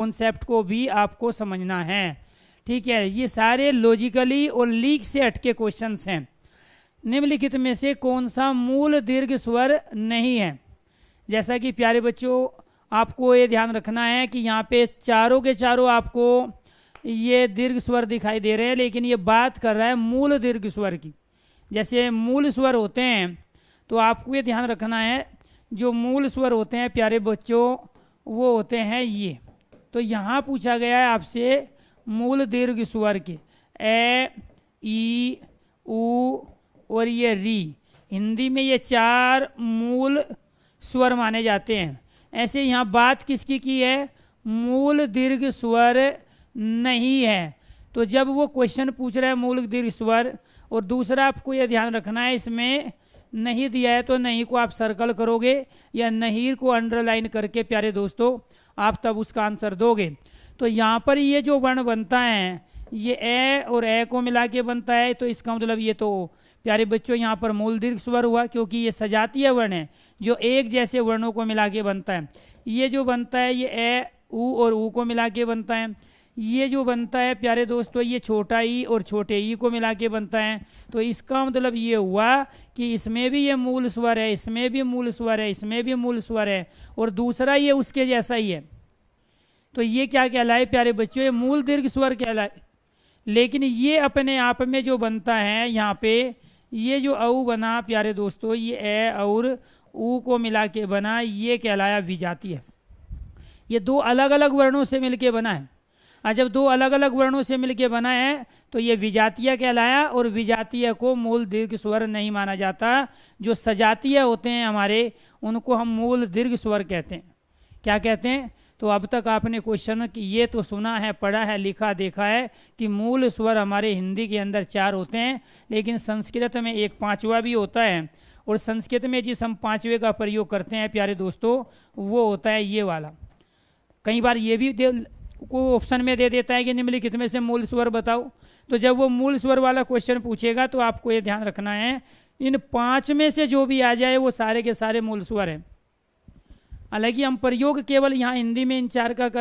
Concept को भी आपको समझना है। ठीक है, ये सारे लॉजिकली और लीक से हटके क्वेश्चंस हैं। निम्नलिखित में से कौन सा मूल दीर्घ स्वर नहीं है? जैसा कि प्यारे बच्चों आपको ये ध्यान रखना है कि यहाँ पे चारों के चारों आपको ये दीर्घ स्वर दिखाई दे रहे हैं, लेकिन ये बात कर रहा है मूल दीर्घ स्वर की। जैसे मूल स्वर होते हैं तो आपको ये ध्यान रखना है, जो मूल स्वर होते हैं प्यारे बच्चों वो होते हैं ये। तो यहाँ पूछा गया है आपसे मूल दीर्घ स्वर के ए, ई, उ और ये री। हिंदी में ये चार मूल स्वर माने जाते हैं। ऐसे यहाँ बात किसकी की है? मूल दीर्घ स्वर नहीं है। तो जब वो क्वेश्चन पूछ रहा है मूल दीर्घ स्वर, और दूसरा आपको यह ध्यान रखना है इसमें नहीं दिया है तो नहीं को आप सर्कल करोगे या नहीं को अंडरलाइन करके प्यारे दोस्तों आप तब उसका आंसर दोगे। तो यहाँ पर ये जो वर्ण बनता है ये ए और ए को मिला के बनता है, तो इसका मतलब ये तो प्यारे बच्चों यहाँ पर मूल दीर्घ स्वर हुआ, क्योंकि ये सजातीय वर्ण है जो एक जैसे वर्णों को मिला के बनता है। ये जो बनता है ये ए, उ और ऊ को मिला के बनता है। ये जो बनता है प्यारे दोस्तों ये छोटा ई और छोटे ई को मिला के बनता है। तो इसका मतलब ये हुआ कि इसमें भी ये मूल स्वर है, इसमें भी मूल स्वर है, इसमें भी मूल स्वर है, और दूसरा ये उसके जैसा ही है। तो ये क्या कहलाए प्यारे बच्चों? ये मूल दीर्घ स्वर कहलाए। लेकिन ये अपने आप में जो बनता है यहाँ पे ये जो औ बना प्यारे दोस्तों, ये ए और ऊ को मिला के बना, ये कहलाया विजातीय। ये दो अलग अलग वर्णों से मिलके बना है। और जब दो अलग अलग वर्णों से मिलके बना है तो ये विजातीय कहलाया, और विजातीय को मूल दीर्घ स्वर नहीं माना जाता। जो सजातीय होते हैं हमारे उनको हम मूल दीर्घ स्वर कहते हैं। क्या कहते हैं? तो अब तक आपने क्वेश्चन ये तो सुना है, पढ़ा है, लिखा देखा है कि मूल स्वर हमारे हिंदी के अंदर चार होते हैं, लेकिन संस्कृत में एक पांचवा भी होता है। और संस्कृत में जिस हम पांचवे का प्रयोग करते हैं प्यारे दोस्तों वो होता है ये वाला। कई बार ये भी को ऑप्शन में दे देता है कि निम्नलिखित में से मूल स्वर बताओ। तो जब वो मूल स्वर वाला क्वेश्चन पूछेगा तो आपको ये ध्यान रखना है इन पांच में से जो भी आ जाए वो सारे के सारे मूल स्वर हैं। हालांकि हम प्रयोग केवल यहाँ हिंदी में इन चार का कर